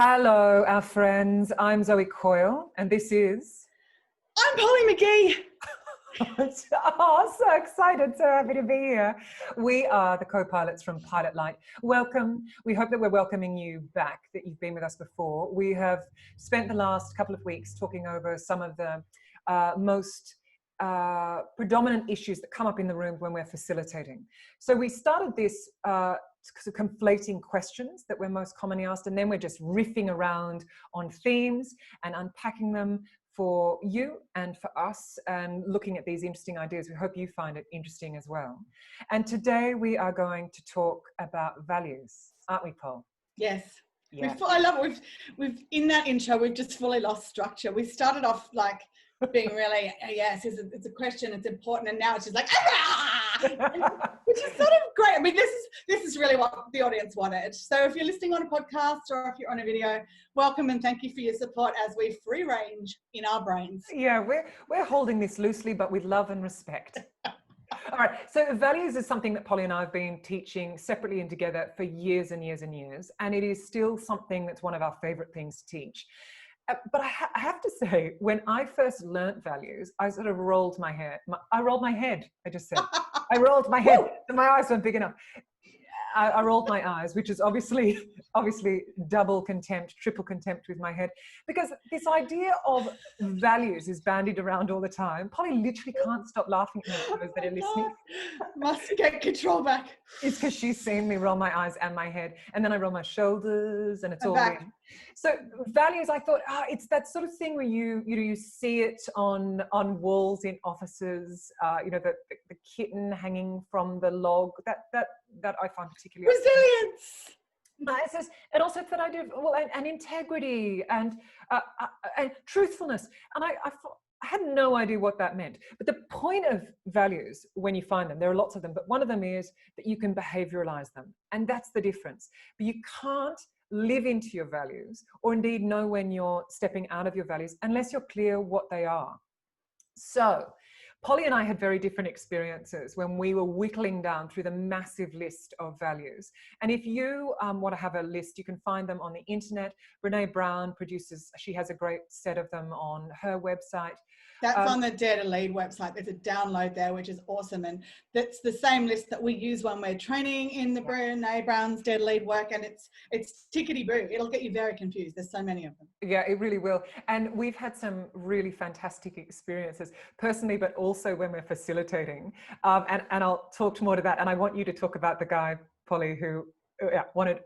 Hello, our friends. I'm Zoe Coyle, and this is... I'm Polly McGee. Oh, so excited, so happy to be here. We are the co-pilots from Pilot Light. Welcome. We hope that we're welcoming you back, that you've been with us before. We have spent the last couple of weeks talking over some of the most predominant issues that come up in the room when we're facilitating. So we started this conflating questions that we're most commonly asked, and then we're just riffing around on themes and unpacking them for you and for us, and looking at these interesting ideas. We hope you find it interesting as well. And today we are going to talk about values, aren't we, Paul? Yes. Yeah. I love it. We've in that intro, we've just fully lost structure. We started off like being really, yes, it's a question, it's important, and now it's just like, which is sort of great. I mean, this is really what the audience wanted. So if you're listening on a podcast or if you're on a video, welcome and thank you for your support as we free range in our brains. Yeah, we're holding this loosely, but with love and respect. All right, so values is something that Polly and I have been teaching separately and together for years and years and years, and it is still something that's one of our favorite things to teach. But I have to say, when I first learnt values, I sort of rolled my head. I rolled my head, I just said. I rolled my head. My eyes weren't big enough. I rolled my eyes, which is obviously double contempt, triple contempt with my head, because this idea of values is bandied around all the time. Polly literally can't stop laughing at me for those that are listening. Must get control back. It's because she's seen me roll my eyes and my head, and then I roll my shoulders, and it's all in. So values, I thought, it's that sort of thing where you see it on walls in offices, the kitten hanging from the log, that I find particularly resilience. And also that idea of, and integrity and truthfulness. And I had no idea what that meant. But the point of values, when you find them, there are lots of them, but one of them is that you can behavioralize them. And that's the difference. But you can't live into your values, or indeed know when you're stepping out of your values, unless you're clear what they are. So Polly and I had very different experiences when we were whittling down through the massive list of values. And if you want to have a list, you can find them on the internet. Brene Brown she has a great set of them on her website. That's on the Dare to Lead website. There's a download there, which is awesome. And that's the same list that we use when we're training in the Brene Brown's Dare to Lead work. And it's tickety-boo. It'll get you very confused. There's so many of them. Yeah, it really will. And we've had some really fantastic experiences personally, but also when we're facilitating. And I'll talk more to that. And I want you to talk about the guy, Polly, who wanted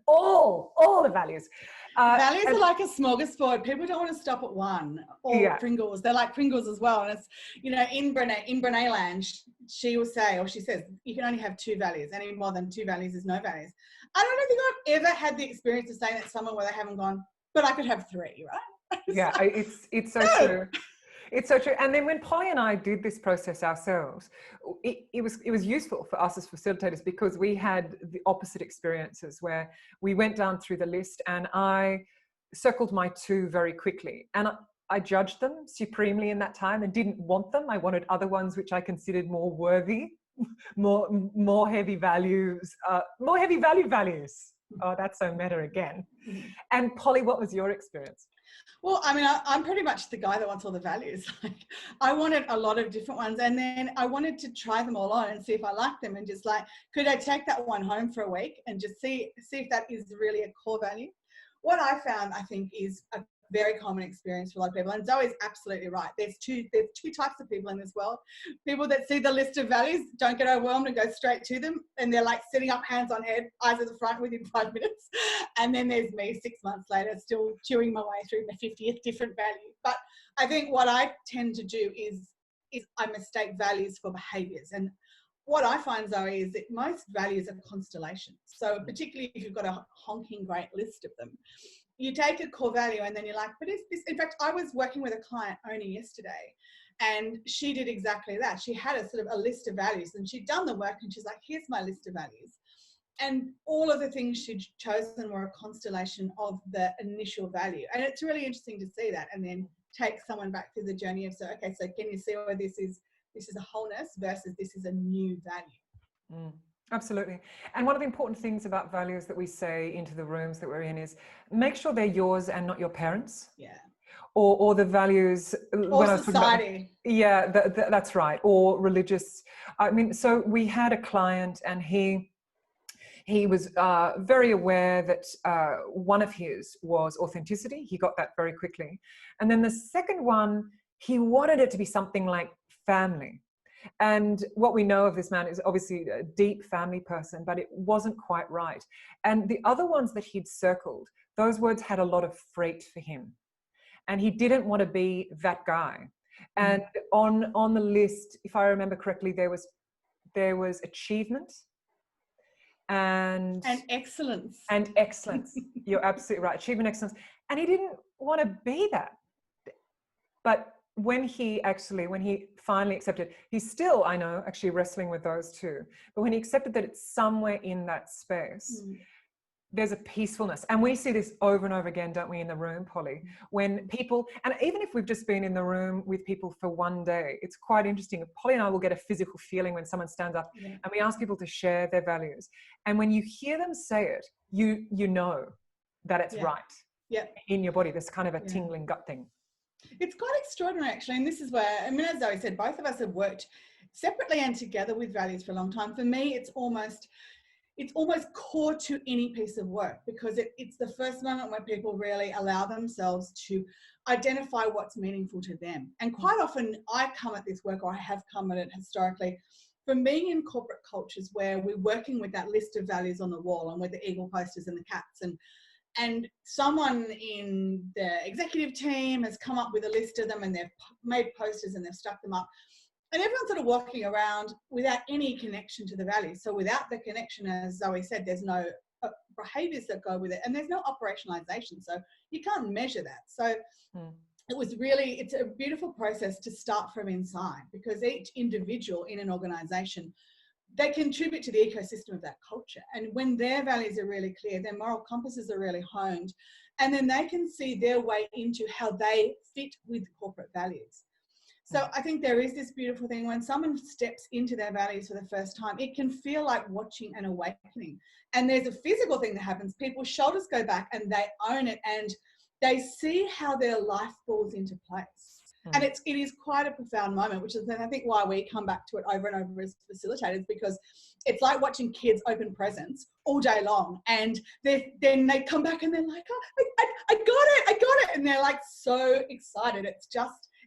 all the values. Values are like a smorgasbord. People don't want to stop at one. Or Pringles. They're like Pringles as well. And it's, in Brene land, she will say, or she says, you can only have two values. Any more than two values is no values. I don't think I've ever had the experience of saying that to someone where they haven't gone, but I could have three, right? Yeah, it's so true. It's so true. And then when Polly and I did this process ourselves, it was useful for us as facilitators, because we had the opposite experiences where we went down through the list and I circled my two very quickly. And I judged them supremely in that time and didn't want them. I wanted other ones which I considered more worthy, more heavy values, more heavy values. Oh, that's so meta again. And Polly, what was your experience? Well, I mean, I'm pretty much the guy that wants all the values. I wanted a lot of different ones, and then I wanted to try them all on and see if I liked them, and just like, could I take that one home for a week and just see if that is really a core value? What I found, I think, is a very common experience for a lot of people, and Zoe's absolutely right. There's two types of people in this world. People that see the list of values, don't get overwhelmed and go straight to them, and they're like sitting up, hands on head, eyes at the front within 5 minutes. And then there's me 6 months later, still chewing my way through my 50th different value. But I think what I tend to do is I mistake values for behaviors. And what I find, Zoe, is that most values are constellations. So particularly if you've got a honking great list of them, you take a core value and then you're like, but is this, in fact, I was working with a client only yesterday, and she did exactly that. She had a sort of a list of values, and she'd done the work, and she's like, here's my list of values. And all of the things she'd chosen were a constellation of the initial value. And it's really interesting to see that, and then take someone back through the journey of, so can you see where this is a wholeness versus this is a new value? Absolutely. And one of the important things about values that we say into the rooms that we're in is make sure they're yours and not your parents. Yeah. Or the values Or when I was talking about, society. yeah, that's right. Or religious. I mean, so we had a client and he was very aware that one of his was authenticity. He got that very quickly. And then the second one, he wanted it to be something like family. And what we know of this man is obviously a deep family person, but it wasn't quite right. And the other ones that he'd circled, those words had a lot of freight for him. And he didn't want to be that guy. And on the list, if I remember correctly, there was achievement and excellence. And excellence. You're absolutely right. Achievement, excellence. And he didn't want to be that. But when he finally accepted, he's still, I know, actually wrestling with those too. But when he accepted that it's somewhere in that space, there's a peacefulness. And we see this over and over again, don't we, in the room, Polly? When people, and even if we've just been in the room with people for one day, it's quite interesting. Polly and I will get a physical feeling when someone stands up and we ask people to share their values. And when you hear them say it, you know that it's right in your body. There's kind of a tingling gut thing. It's quite extraordinary, actually. And this is where, I mean, as Zoe said, both of us have worked separately and together with values for a long time. For me, it's almost core to any piece of work, because it's the first moment where people really allow themselves to identify what's meaningful to them. And quite often I come at this work, or I have come at it historically, from being in corporate cultures where we're working with that list of values on the wall and with the eagle posters and the cats, and someone in the executive team has come up with a list of them and they've made posters and they've stuck them up. And everyone's sort of walking around without any connection to the values. So without the connection, as Zoe said, there's no behaviors that go with it, and there's no operationalization. So you can't measure that. So it's a beautiful process to start from inside, because each individual in an organization, they contribute to the ecosystem of that culture. And when their values are really clear, their moral compasses are really honed, and then they can see their way into how they fit with corporate values. So I think there is this beautiful thing when someone steps into their values for the first time, it can feel like watching an awakening. And there's a physical thing that happens. People's shoulders go back and they own it, and they see how their life falls into place. And it is quite a profound moment, which is, I think, why we come back to it over and over as facilitators, because it's like watching kids open presents all day long, and then they come back and they're like, oh, I got it. And they're like so excited.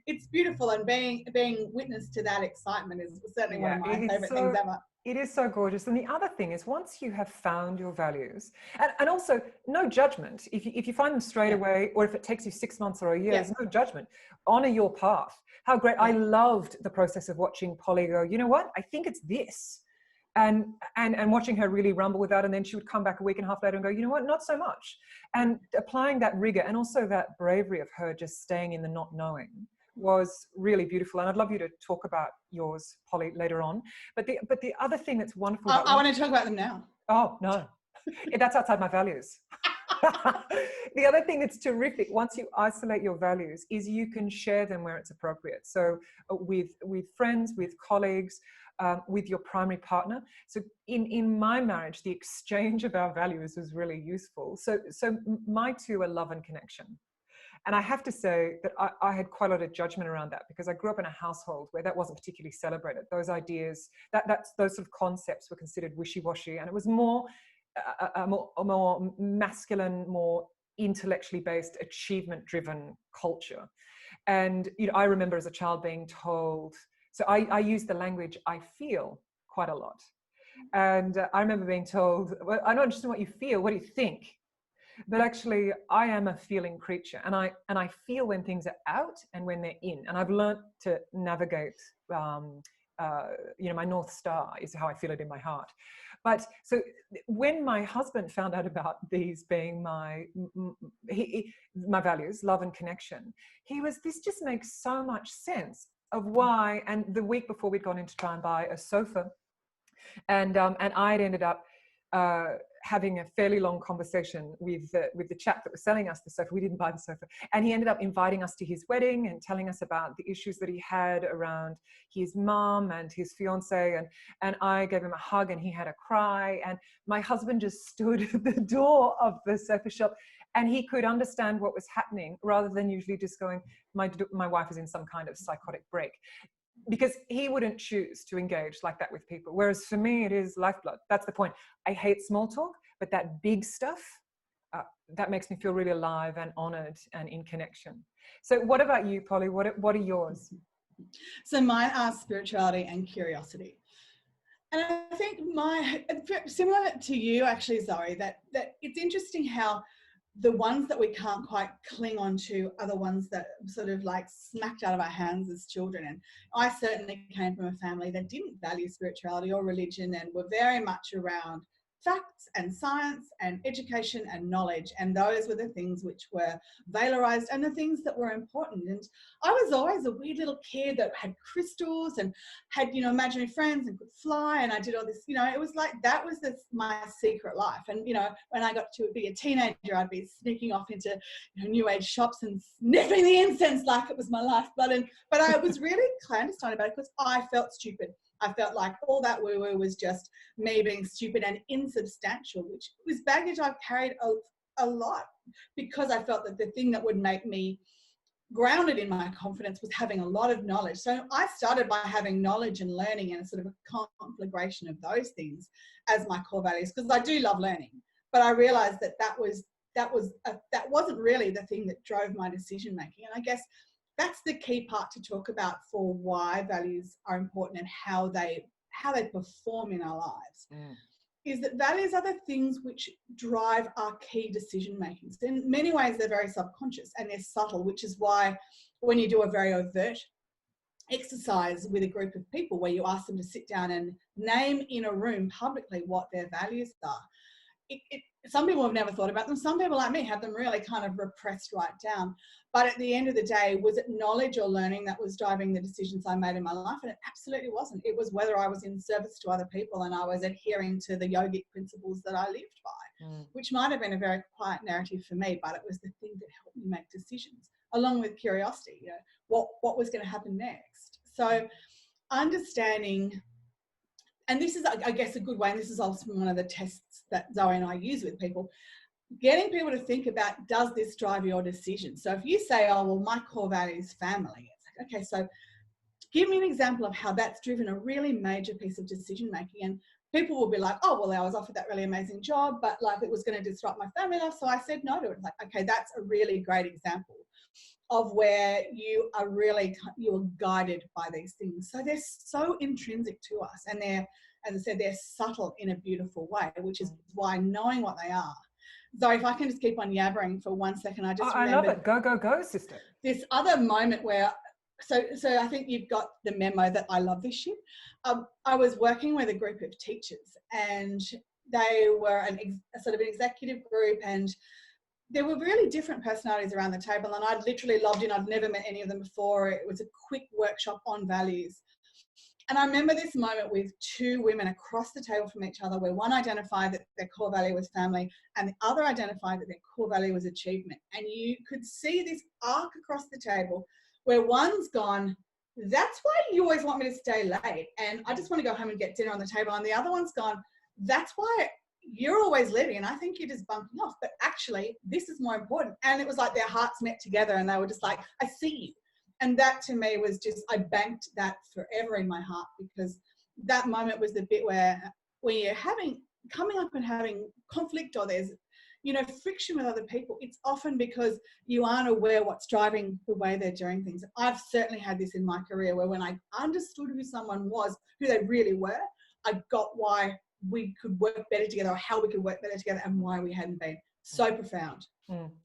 It's beautiful, and being witness to that excitement is certainly one of my favorite things ever. It is so gorgeous. And the other thing is, once you have found your values, and also no judgment, if you find them straight away, or if it takes you 6 months or a year, there's no judgment. Honor your path. How great. I loved the process of watching Polly go, you know what? I think it's this. And watching her really rumble with that. And then she would come back a week and a half later and go, you know what? Not so much. And applying that rigor and also that bravery of her just staying in the not knowing was really beautiful. And I'd love you to talk about yours, Polly, later on. But the other thing that's wonderful. I want to talk about them now. Oh, no. That's outside my values. The other thing that's terrific, once you isolate your values, is you can share them where it's appropriate. So with friends, with colleagues, with your primary partner. So in my marriage, the exchange of our values was really useful. So my two are love and connection. And I have to say that I had quite a lot of judgment around that, because I grew up in a household where that wasn't particularly celebrated. Those ideas, those sort of concepts were considered wishy-washy, and it was more a more masculine, more intellectually based, achievement-driven culture. And I remember as a child being told, so I use the language "I feel" quite a lot. And I remember being told, well, I'm not interested in what you feel, what do you think? But actually, I am a feeling creature, and I feel when things are out and when they're in. And I've learned to navigate. My North Star is how I feel it in my heart. But so when my husband found out about these being my values, love and connection, he was, this just makes so much sense of why. And the week before, we'd gone in to try and buy a sofa, and I'd ended up having a fairly long conversation with the chap that was selling us the sofa. We didn't buy the sofa. And he ended up inviting us to his wedding and telling us about the issues that he had around his mum and his fiance. And I gave him a hug and he had a cry. And my husband just stood at the door of the sofa shop and he could understand what was happening rather than usually just going, my wife is in some kind of psychotic break. Because he wouldn't choose to engage like that with people. Whereas for me, it is lifeblood. That's the point. I hate small talk, but that big stuff, that makes me feel really alive and honored and in connection. So what about you, Polly? What are yours? So mine are spirituality and curiosity. And I think similar to you actually, Zoe, that it's interesting how the ones that we can't quite cling on to are the ones that sort of like smacked out of our hands as children. And I certainly came from a family that didn't value spirituality or religion and were very much around facts and science and education and knowledge. And those were the things which were valorized and the things that were important. And I was always a weird little kid that had crystals and had, imaginary friends and could fly. And I did all this, it was like, that was my secret life. And, when I got to be a teenager, I'd be sneaking off into new age shops and sniffing the incense like it was my lifeblood. But I was really clandestine about it because I felt stupid. I felt like all that woo-woo was just me being stupid and insubstantial, which was baggage I've carried a lot because I felt that the thing that would make me grounded in my confidence was having a lot of knowledge. So I started by having knowledge and learning and a sort of a conflagration of those things as my core values, because I do love learning. But I realized that wasn't really the thing that drove my decision making. And I guess that's the key part to talk about for why values are important and how they perform in our lives. Is that values are the things which drive our key decision making. So in many ways, they're very subconscious and they're subtle, which is why when you do a very overt exercise with a group of people where you ask them to sit down and name in a room publicly what their values are, some people have never thought about them. Some people like me have them really kind of repressed right down. But at the end of the day, was it knowledge or learning that was driving the decisions I made in my life? And it absolutely wasn't. It was whether I was in service to other people and I was adhering to the yogic principles that I lived by, which might have been a very quiet narrative for me, but it was the thing that helped me make decisions, along with curiosity, what was going to happen next. So understanding, and this is, I guess, a good way, and this is also one of the tests that Zoe and I use with people, getting people to think about, does this drive your decision? So if you say, oh, well, my core value is family, it's like, okay, so give me an example of how that's driven a really major piece of decision making. And people will be like, oh, well, I was offered that really amazing job, but like it was going to disrupt my family life, so I said no to it. It's like, okay, that's a really great example of where you are guided by these things. So they're so intrinsic to us, and they're, as I said, they're subtle in a beautiful way, which is why knowing what they are. So if I can just keep on yabbering for 1 second, I love it. Go, go, go, sister. This other moment where, so I think you've got the memo that I love this shit. I was working with a group of teachers, and they were a sort of an executive group, and there were really different personalities around the table, and I'd literally logged in. I'd never met any of them before. It was a quick workshop on values. And I remember this moment with two women across the table from each other, where one identified that their core value was family and the other identified that their core value was achievement. And you could see this arc across the table where one's gone, that's why you always want me to stay late, and I just want to go home and get dinner on the table. And the other one's gone, that's why you're always leaving and I think you're just bunking off, but actually this is more important. And it was like their hearts met together and they were just like, I see you. And that to me was just, I banked that forever in my heart, because that moment was the bit where when you're coming up and having conflict, or there's, friction with other people, it's often because you aren't aware what's driving the way they're doing things. I've certainly had this in my career where when I understood who someone was, who they really were, I got why we could work better together, or how we could work better together, and why we hadn't been. So profound.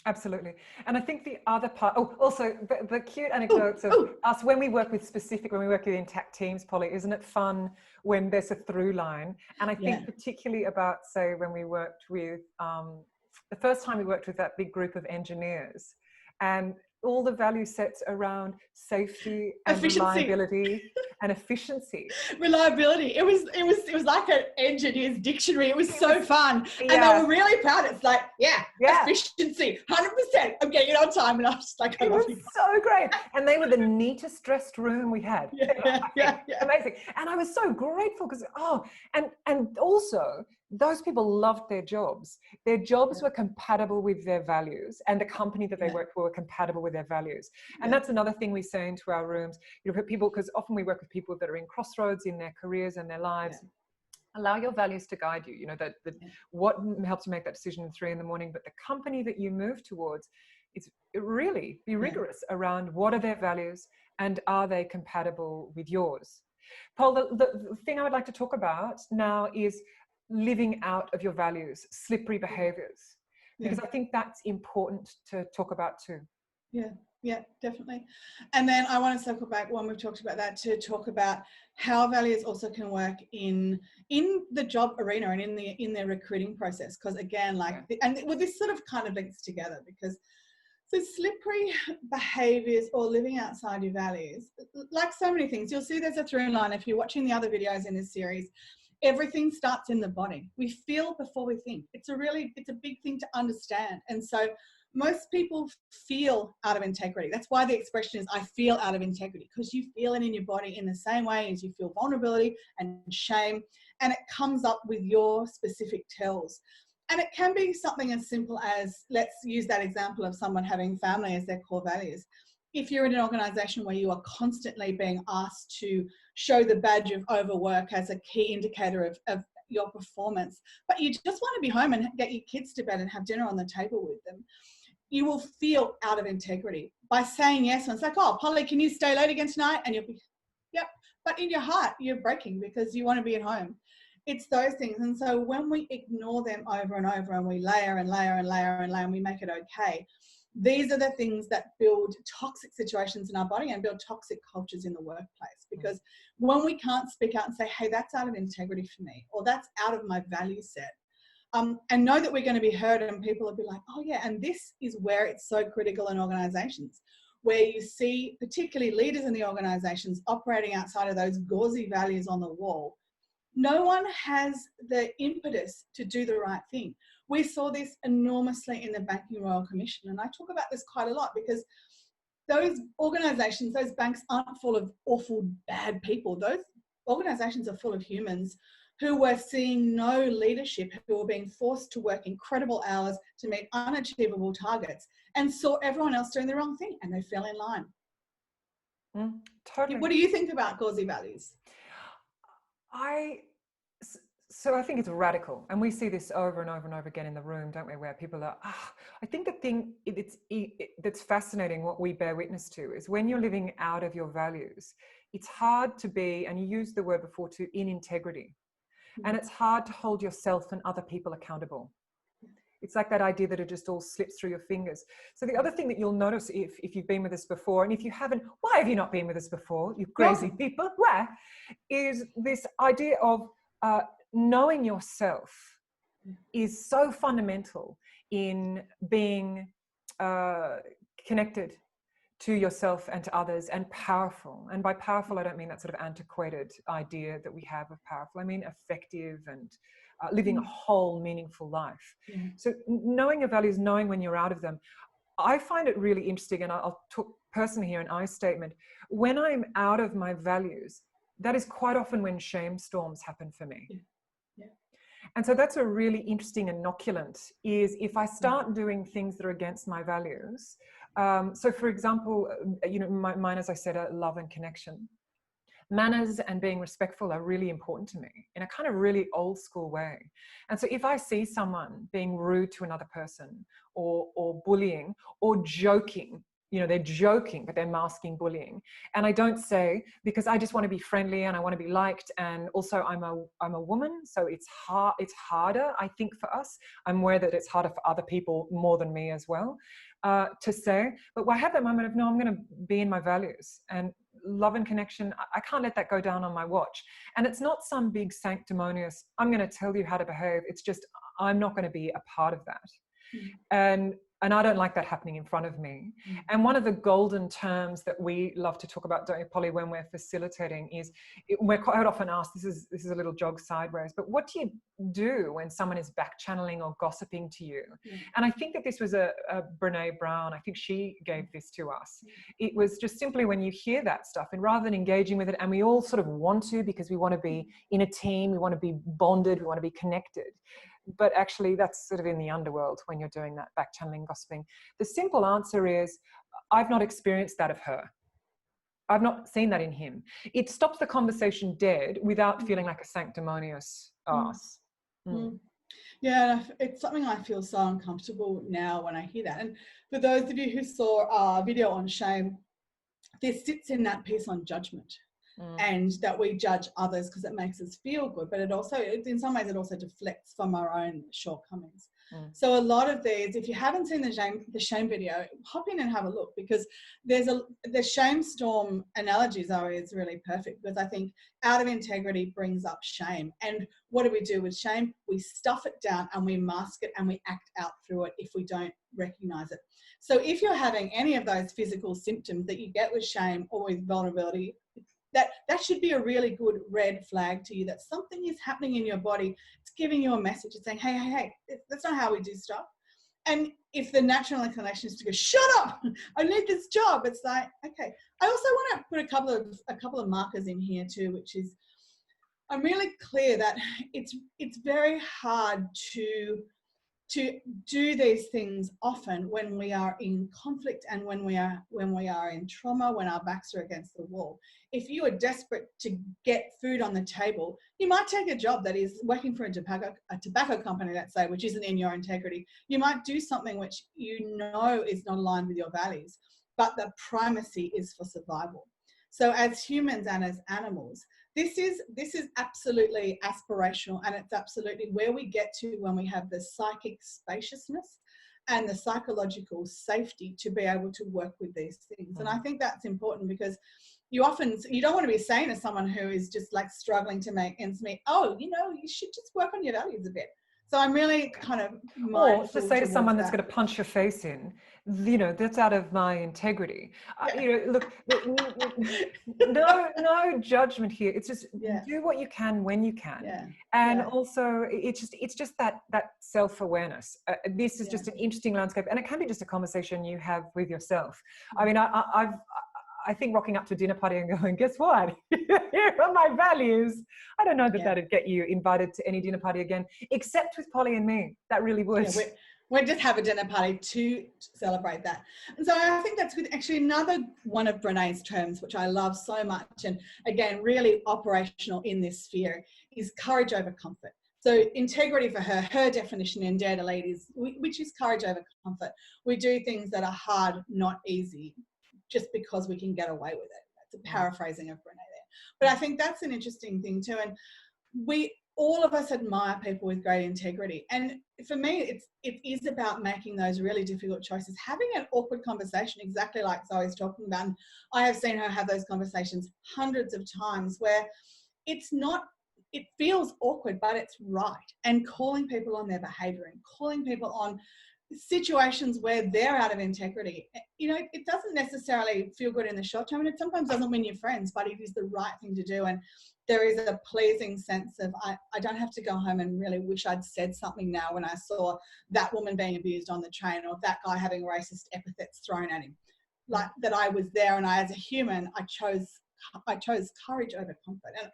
Absolutely. And I think the other part, also the cute anecdotes of us when we work with intact teams, Polly, isn't it fun when there's a through line? And I think particularly about, say, when we worked with, the first time we worked with that big group of engineers, and all the value sets around safety and Efficiency. reliability and efficiency. Reliability. It was like an engineer's dictionary. It was so fun. And Yeah. they were really proud. It's like, yeah. Efficiency, 100%. I'm getting it on time. And I was just like, it was so great. And they were the neatest dressed room we had. Yeah. Amazing. And I was so grateful because, and also those people loved their jobs. Their jobs were compatible with their values, and the company that they worked for were compatible with their values. And that's another thing we say into our rooms. You know, people, because often we work with people that are in crossroads in their careers and their lives. Allow your values to guide you. You know, that what helps you make that decision at 3 a.m, but the company that you move towards, it's really be rigorous around what are their values and are they compatible with yours. Paul, the thing I would like to talk about now is living out of your values, slippery behaviors, because I think that's important to talk about too. Yeah, definitely. And then I want to circle back when we've talked about that to talk about how values also can work in the job arena and in their recruiting process. Because again, this sort of kind of links together, because so slippery behaviors or living outside your values, like so many things, you'll see there's a through line. If you're watching the other videos in this series, everything starts in the body. We feel before we think. It's a big thing to understand. And so most people feel out of integrity. That's why the expression is, I feel out of integrity, because you feel it in your body in the same way as you feel vulnerability and shame. And it comes up with your specific tells. And it can be something as simple as, let's use that example of someone having family as their core values. If you're in an organization where you are constantly being asked to show the badge of overwork as a key indicator of your performance, but you just want to be home and get your kids to bed and have dinner on the table with them, you will feel out of integrity by saying yes. And it's like, oh, Polly, can you stay late again tonight? And you'll be, yep. But in your heart, you're breaking because you want to be at home. It's those things. And so when we ignore them over and over and we layer and layer and layer and layer and we make it okay, these are the things that build toxic situations in our body and build toxic cultures in the workplace. Because when we can't speak out and say, hey, that's out of integrity for me, or that's out of my value set, and know that we're going to be heard, and people will be like, oh yeah. And this is where it's so critical in organizations, where you see particularly leaders in the organizations operating outside of those gauzy values on the wall. No one has the impetus to do the right thing. We saw this enormously in the Banking Royal Commission. And I talk about this quite a lot, because those organizations, those banks aren't full of awful, bad people. Those organizations are full of humans who were seeing no leadership, who were being forced to work incredible hours to meet unachievable targets, and saw everyone else doing the wrong thing, and they fell in line. Totally. What do you think about gauzy values? So I think it's radical, and we see this over and over and over again in the room, don't we, where people are, I think the thing that's fascinating, what we bear witness to, is when you're living out of your values, it's hard to be, and you used the word before too, in integrity. And it's hard to hold yourself and other people accountable. It's like that idea that it just all slips through your fingers. So the other thing that you'll notice, if you've been with us before, and if you haven't, why have you not been with us before, you crazy people? Why? Is this idea of knowing yourself is so fundamental in being connected to yourself and to others, and powerful. And by powerful, I don't mean that sort of antiquated idea that we have of powerful. I mean effective and living a whole, meaningful life. So knowing your values, knowing when you're out of them. I find it really interesting, and I'll talk personally here, an I statement. When I'm out of my values, that is quite often when shame storms happen for me. And so that's a really interesting inoculant, is if I start doing things that are against my values. So for example, mine, as I said, are love and connection. Manners and being respectful are really important to me in a kind of really old school way. And so if I see someone being rude to another person, or bullying, or joking, they're joking, but they're masking bullying. And I don't say, because I just want to be friendly and I want to be liked. And also I'm a woman, so it's harder, I think, for us. I'm aware that it's harder for other people more than me as well, to say, but I have that moment of, no, I'm going to be in my values, and love and connection, I can't let that go down on my watch. And it's not some big sanctimonious, I'm going to tell you how to behave. It's just, I'm not going to be a part of that. And And I don't like that happening in front of me. And one of the golden terms that we love to talk about, don't you, Polly, when we're facilitating is, we're quite often asked, this is a little jog sideways, but what do you do when someone is back channeling or gossiping to you? And I think that this was a Brene Brown, I think she gave this to us. It was just simply when you hear that stuff, and rather than engaging with it, and we all sort of want to, because we want to be in a team, we want to be bonded, we want to be connected. But actually that's sort of in the underworld when you're doing that back channeling, gossiping. The simple answer is, I've not experienced that of her. I've not seen that in him. It stops the conversation dead without feeling like a sanctimonious ass. Yeah, it's something I feel so uncomfortable now when I hear that. And for those of you who saw our video on shame, this sits in that piece on judgment. And that we judge others because it makes us feel good, but it also, in some ways, it also deflects from our own shortcomings. So a lot of these, if you haven't seen the shame video, hop in and have a look, because the shame storm analogy is really perfect, because I think out of integrity brings up shame. And what do we do with shame? We stuff it down and we mask it and we act out through it if we don't recognize it. So if you're having any of those physical symptoms that you get with shame or with vulnerability, that should be a really good red flag to you, that something is happening in your body. It's giving you a message. It's saying, hey, that's not how we do stuff. And if the natural inclination is to go, shut up, I need this job, it's like, okay. I also want to put a couple of markers in here too, which is, I'm really clear that it's very hard to do these things often when we are in conflict and when we are in trauma, when our backs are against the wall. If you are desperate to get food on the table, you might take a job that is working for a tobacco company, let's say, which isn't in your integrity. You might do something which you know is not aligned with your values, but the primacy is for survival. So as humans and as animals, this is absolutely aspirational, and it's absolutely where we get to when we have the psychic spaciousness and the psychological safety to be able to work with these things. And I think that's important, because you don't want to be saying to someone who is just like struggling to make ends meet, oh, you should just work on your values a bit. So I'm really kind of mindful. Or to say to someone that's going to punch your face in, that's out of my integrity. Look, no judgment here. It's just do what you can when you can, and also it's just that self-awareness. This is just an interesting landscape, and it can be just a conversation you have with yourself. I mean, I think rocking up to a dinner party and going, guess what? Here are my values. I don't know that that'd get you invited to any dinner party again, except with Polly and me. That really would. Yeah, we'll just have a dinner party to celebrate that. And so I think that's good. Actually, another one of Brene's terms, which I love so much, and again, really operational in this sphere, is courage over comfort. So integrity for her definition in Dare to Lead is, which is courage over comfort. We do things that are hard, not easy, just because we can get away with it. That's a paraphrasing of Brene there. But I think that's an interesting thing too. And all of us admire people with great integrity. And for me, it is about making those really difficult choices, having an awkward conversation, exactly like Zoe's talking about. And I have seen her have those conversations hundreds of times where it feels awkward, but it's right. And calling people on their behavior and calling people on situations where they're out of integrity, it doesn't necessarily feel good in the short term, and it sometimes doesn't win you friends, but it is the right thing to do. And there is a pleasing sense of, I don't have to go home and really wish I'd said something now when I saw that woman being abused on the train, or that guy having racist epithets thrown at him. Like that, I was there, and as a human, I chose courage over comfort. And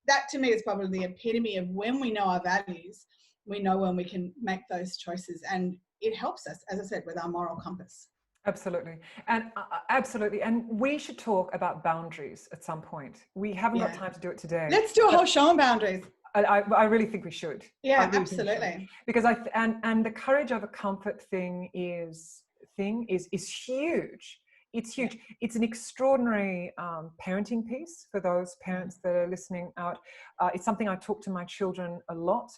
that to me is probably the epitome of when we know our values, we know when we can make those choices, and it helps us, as I said, with our moral compass. Absolutely. And absolutely. And we should talk about boundaries at some point. We haven't got time to do it today. Let's do a whole show on boundaries. I really think we should. Yeah, really absolutely. Because and the courage over comfort thing is huge. It's huge. It's an extraordinary parenting piece for those parents that are listening out. It's something I talk to my children a lot.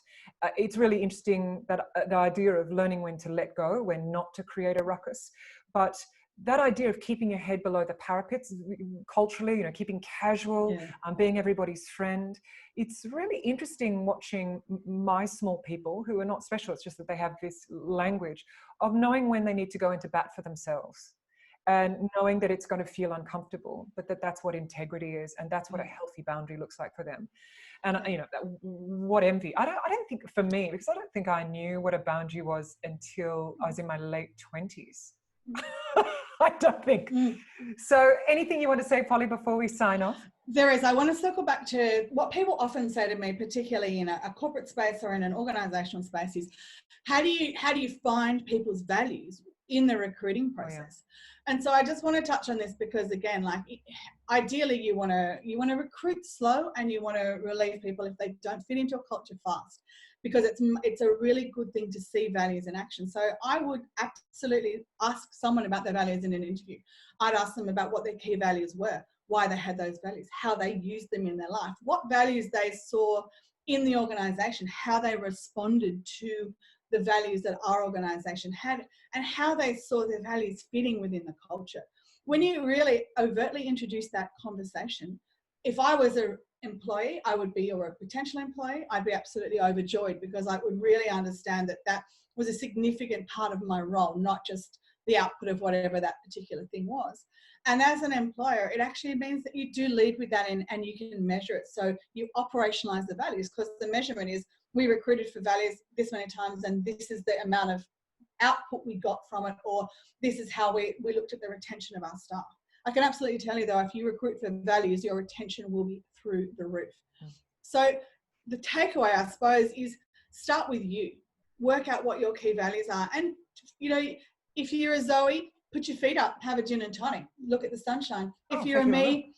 It's really interesting that the idea of learning when to let go, when not to create a ruckus. But that idea of keeping your head below the parapets culturally, keeping casual, being everybody's friend. It's really interesting watching my small people who are not special. It's just that they have this language of knowing when they need to go into bat for themselves and knowing that it's going to feel uncomfortable, but that's what integrity is. And that's what a healthy boundary looks like for them. And what envy. I don't think, for me, because I don't think I knew what a boundary was until I was in my late 20s. I don't think. So anything you want to say, Polly, before we sign off? There is. I want to circle back to what people often say to me, particularly in a corporate space or in an organizational space, is how do you find people's values in the recruiting process? And so I just want to touch on this because, again, like, ideally you want to recruit slow and you want to relieve people if they don't fit into a culture fast, because it's a really good thing to see values in action. So I would absolutely ask someone about their values in an interview. I'd ask them about what their key values were, why they had those values, how they used them in their life, what values they saw in the organization, how they responded to the values that our organization had, and how they saw their values fitting within the culture. When you really overtly introduce that conversation, if I was an employee, or a potential employee, I'd be absolutely overjoyed, because I would really understand that was a significant part of my role, not just the output of whatever that particular thing was. And as an employer, it actually means that you do lead with that and you can measure it. So you operationalize the values, because the measurement is, we recruited for values this many times and this is the amount of output we got from it, or this is how we looked at the retention of our staff. I can absolutely tell you, though, if you recruit for values, your retention will be through the roof. So the takeaway, I suppose, is start with you. Work out what your key values are. And, if you're a Zoe, put your feet up, have a gin and tonic, look at the sunshine. If you're a me,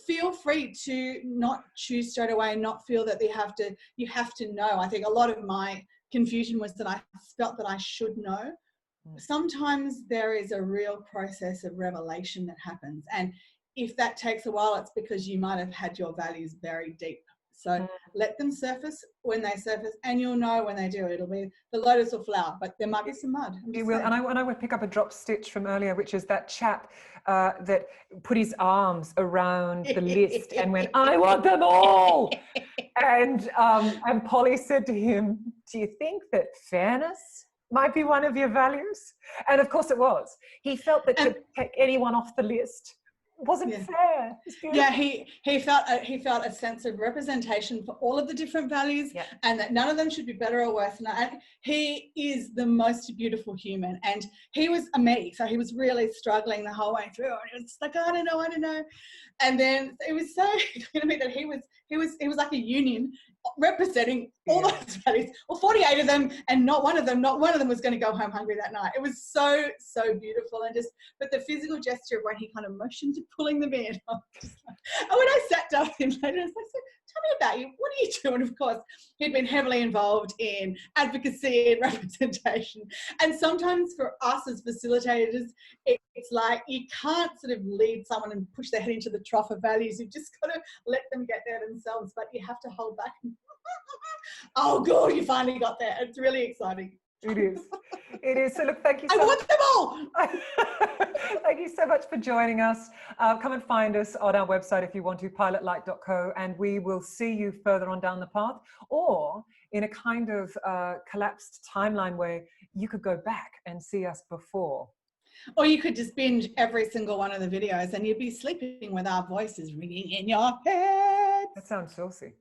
feel free to not choose straight away, not feel that you have to know. I think a lot of my confusion was that I felt that I should know. Sometimes there is a real process of revelation that happens. And if that takes a while, it's because you might have had your values buried deep. So let them surface when they surface, and you'll know when they do. It'll be, the lotus will flower, but there might be some mud. You will. And I would pick up a drop stitch from earlier, which is that chap that put his arms around the list and went, I want them all. And Polly said to him, do you think that fairness might be one of your values? And of course it was. He felt that to take anyone off the list wasn't fair. Yeah, he felt a sense of representation for all of the different values, and that none of them should be better or worse. And he is the most beautiful human, and he was a me, so he was really struggling the whole way through. And it was like, I don't know. And then it was so clear to me that he was like a union representing all those values, or 48 of them, and not one of them was going to go home hungry that night. It was so beautiful. And but the physical gesture of when he kind of motioned to pulling them in, and when I sat down with him later, I was like, so tell me about you, what are you doing? Of course, he'd been heavily involved in advocacy and representation, and sometimes for us as facilitators, it's like you can't sort of lead someone and push their head into the trough of values. You've just got to let them get there themselves, but you have to hold back. Oh, good, you finally got there. It's really exciting. It is. So look, thank you so much. I want them all. Thank you so much for joining us. Come and find us on our website if you want to, pilotlight.co, and we will see you further on down the path, or in a kind of collapsed timeline where you could go back and see us before. Or you could just binge every single one of the videos and you'd be sleeping with our voices ringing in your head. That sounds saucy.